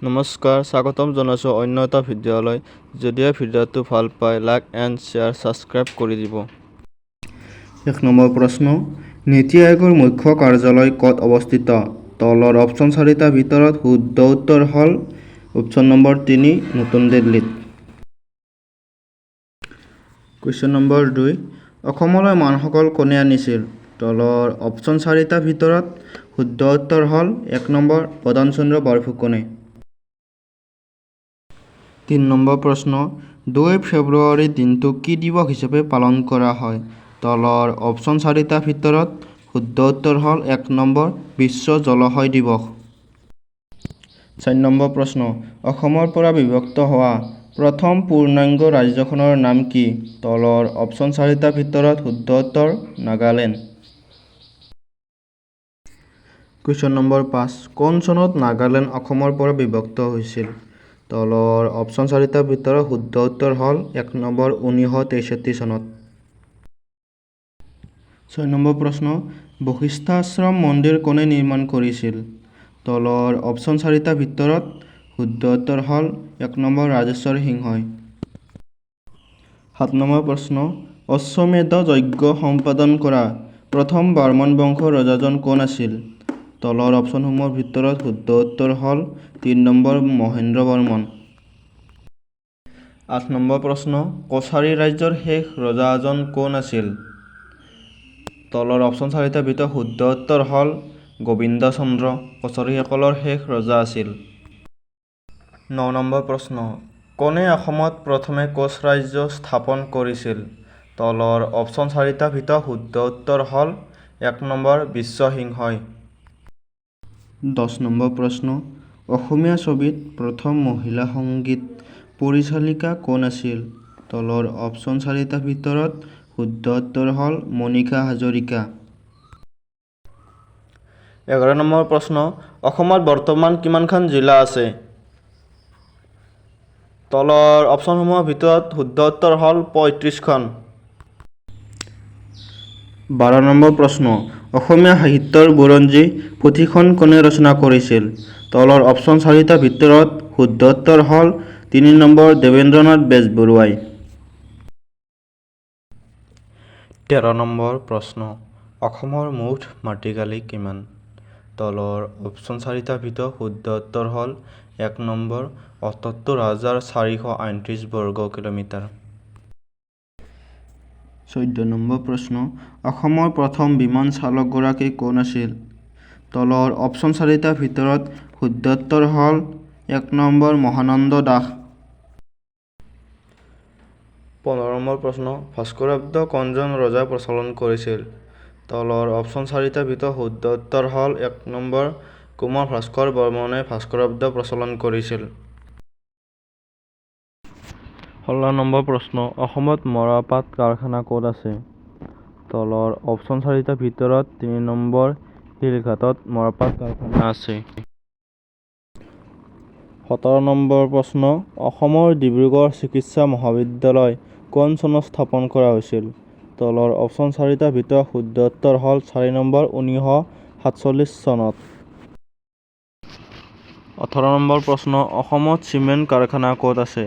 নমস্কাৰ, স্বাগতম জনাইছোঁ অন্য এটা ভিডিঅ'লৈ। যদিহে ভিডিঅ'টো ভাল পায়, লাইক এণ্ড শ্বেয়াৰ, ছাবস্ক্ৰাইব কৰি দিব। 1 নম্বৰ প্ৰশ্ন, নীতি আয়োগৰ মুখ্য কাৰ্যালয় ক'ত অৱস্থিত? তলৰ অপশ্যন 4টাৰ ভিতৰত শুদ্ধ উত্তৰ হ'ল অপশ্যন নম্বৰ 3 নতুন দিল্লীত। কুৱেশ্যন নম্বৰ 2, অসমলৈ মানসকল কোনে আনিছিল? তলৰ অপশ্যন 4টাৰ ভিতৰত শুদ্ধ উত্তৰ হ'ল 1 নম্বৰ প্ৰধান চন্দ্ৰ বৰফুকনে। 3 নম্বৰ প্ৰশ্ন, 2 ফেব্ৰুৱাৰী দিনটো কি দিৱস হিচাপে পালন কৰা হয়? তলৰ অপশ্যন 4টাৰ ভিতৰত শুদ্ধ উত্তৰ হ'ল 1 নম্বৰ বিশ্ব জলাশয় দিৱস। 4 নম্বৰ প্ৰশ্ন, অসমৰ পৰা বিভক্ত হোৱা প্ৰথম পূৰ্ণাংগ ৰাজ্যখনৰ নাম কি? তলৰ অপশ্যন 4টাৰ ভিতৰত শুদ্ধ উত্তৰ নাগালেণ্ড। কুৱেশ্যন নম্বৰ 5, কোন চনত নাগালেণ্ড অসমৰ পৰা বিভক্ত হৈছিল? তলৰ অপশ্যন 4টাৰ ভিতৰত শুদ্ধ উত্তৰ হ'ল 1 নম্বৰ 1963 চনত। 6 নম্বৰ প্ৰশ্ন, বশিষ্ঠাশ্ৰম মন্দিৰ কোনে নিৰ্মাণ কৰিছিল? তলৰ অপশ্যন 4টাৰ ভিতৰত শুদ্ধ উত্তৰ হ'ল 1 নম্বৰ ৰাজেশ্বৰ সিংহই। 7 নম্বৰ প্ৰশ্ন, অশ্বমেধ যজ্ঞ সম্পাদন কৰা প্ৰথম বাৰ্মন বংশৰ ৰজাজন কোন আছিল? তলৰ অপশ্যনসমূহৰ ভিতৰত শুদ্ধ উত্তৰ হ'ল 3 নম্বৰ মহেন্দ্ৰ বৰ্মন। 8 নম্বৰ প্ৰশ্ন, কছাৰী ৰাজ্যৰ শেষ ৰজাজন কোন আছিল? তলৰ অপশ্যন 4টাৰ ভিতৰত শুদ্ধ উত্তৰ হ'ল গোবিন্দচন্দ্ৰ কছাৰীসকলৰ শেষ ৰজা আছিল। 9 নম্বৰ প্ৰশ্ন, কোনে অসমত প্ৰথমে কোচ ৰাজ্য স্থাপন কৰিছিল? তলৰ অপশ্যন 4টাৰ ভিতৰত শুদ্ধ উত্তৰ হ'ল 1 নম্বৰ বিশ্বসিংহই। 10 নম্বৰ প্ৰশ্ন, অসমীয়া ছবিত প্ৰথম মহিলা সংগীত পৰিচালিকা কোন আছিল? তলৰ অপশ্যন 4টাৰ ভিতৰত শুদ্ধ উত্তৰ হ'ল মনিষা হাজৰিকা। 11 নম্বৰ প্ৰশ্ন, অসমত বৰ্তমান কিমানখন জিলা আছে? তলৰ অপশ্যনসমূহৰ ভিতৰত শুদ্ধ উত্তৰ হ'ল 35খন। 12 নম্বৰ প্ৰশ্ন, অসমীয়া সাহিত্যৰ বুৰঞ্জী পুথিখন কোনে ৰচনা কৰিছিল? তলৰ অপশ্যন 4টাৰ ভিতৰত শুদ্ধ উত্তৰ হ'ল 3 নম্বৰ দেৱেন্দ্ৰনাথ বেজবৰুৱাই। 13 নম্বৰ প্ৰশ্ন, অসমৰ মুঠ মাটিকালি কিমান? তলৰ অপশ্যন 4টাৰ ভিতৰত শুদ্ধ উত্তৰ হ'ল 1 নম্বৰ ৭৮,৪৩৮ বৰ্গ কিলোমিটাৰ। 14 নম্বৰ প্ৰশ্ন, অসমৰ প্ৰথম বিমান চালকগৰাকী কোন আছিল? তলৰ অপশ্যন 4টাৰ ভিতৰত শুদ্ধ উত্তৰ হ'ল 1 নম্বৰ মহানন্দ দাস। 15 নম্বৰ প্ৰশ্ন, ভাস্কৰাব্দ কোনজন ৰজাই প্ৰচলন কৰিছিল? তলৰ অপশ্যন 4টাৰ ভিতৰত শুদ্ধ উত্তৰ হ'ল 1 নম্বৰ কুমাৰ ভাস্কৰ বৰ্মনে ভাস্কৰাব্দ প্ৰচলন কৰিছিল। 16 নম্বৰ প্ৰশ্ন, অসমত মৰাপাট কাৰখানা ক'ত আছে? তলৰ অপশ্যন 4টাৰ ভিতৰত 3 নম্বৰ শিলঘাটত মৰাপাট কাৰখানা আছে। 17 নম্বৰ প্ৰশ্ন, অসমৰ ডিব্ৰুগড় চিকিৎসা মহাবিদ্যালয় কোন চনত স্থাপন কৰা হৈছিল? তলৰ অপশ্যন 4টাৰ ভিতৰত শুদ্ধ উত্তৰ হ'ল 4 নম্বৰ 1947 চনত। 18 নম্বৰ প্ৰশ্ন, অসমত চিমেণ্ট কাৰখানা ক'ত আছে?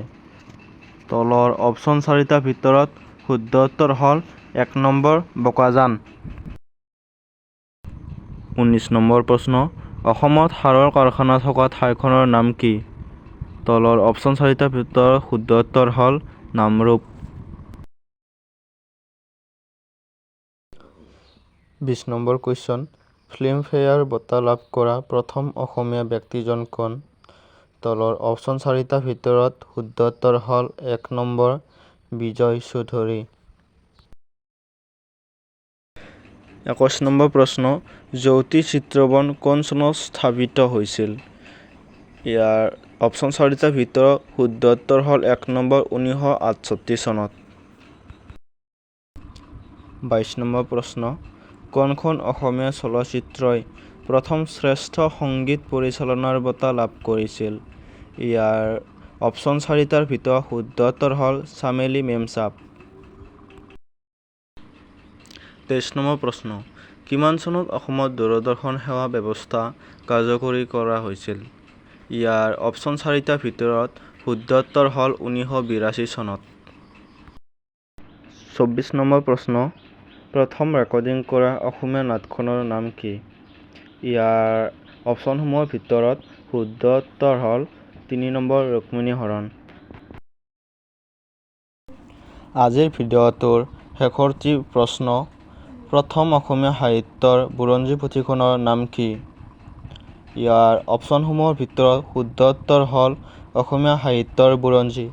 তলৰ অপশ্যন 4টাৰ ভিতৰত শুদ্ধ উত্তৰ হ'ল 1 নম্বৰ বোকাজান। 19 নম্বৰ প্ৰশ্ন, অসমত সাৰৰ কাৰখানা থকা ঠাইখনৰ নাম কি? তলৰ অপশ্যন 4টাৰ ভিতৰত শুদ্ধ উত্তৰ হ'ল নামৰূপ। 20 নম্বৰ কুৱেশ্যন, ফিল্মফেয়াৰ বঁটা লাভ কৰা প্ৰথম অসমীয়া ব্যক্তিজন কোন? তলৰ অপশ্যন 4টাৰ ভিতৰত শুদ্ধ উত্তৰ হ'ল 1 নম্বৰ বিজয় চৌধুৰী। 21 নম্বৰ প্ৰশ্ন, জ্যোতি চিত্ৰবন কোন চনত স্থাপিত হৈছিল? ইয়াৰ অপশ্যন 4টাৰ ভিতৰত শুদ্ধ উত্তৰ হ'ল 1 নম্বৰ 1968 চনত। 22 নম্বৰ প্ৰশ্ন, কোনখন অসমীয়া চলচ্চিত্ৰই প্ৰথম শ্ৰেষ্ঠ সংগীত পৰিচালনাৰ বঁটা লাভ কৰিছিল? ইয়াৰ অপশ্যন 4টাৰ ভিতৰত শুদ্ধ উত্তৰ হ'ল চামেলি মেমচাহাব। 23 নম্বৰ প্ৰশ্ন, কিমান চনত অসমত দূৰদৰ্শন সেৱা ব্যৱস্থা কাৰ্যকৰী কৰা হৈছিল? ইয়াৰ অপশ্যন 4টাৰ ভিতৰত শুদ্ধ উত্তৰ হ'ল 1982 চনত। 24 নম্বৰ প্ৰশ্ন, প্ৰথম ৰেকৰ্ডিং কৰা অসমীয়া নাটখনৰ নাম কি? ইয়াৰ অপশ্যনসমূহৰ ভিতৰত শুদ্ধ উত্তৰ হ'ল 3 নম্বৰ ৰুক্মিণী হৰণ। আজিৰ ভিডিঅ'টোৰ শেষৰটি প্ৰশ্ন, প্ৰথম অসমীয়া সাহিত্যৰ বুৰঞ্জী পুথিখনৰ নাম কি? ইয়াৰ অপশ্যনসমূহৰ ভিতৰত শুদ্ধ উত্তৰ হ'ল অসমীয়া সাহিত্যৰ বুৰঞ্জী।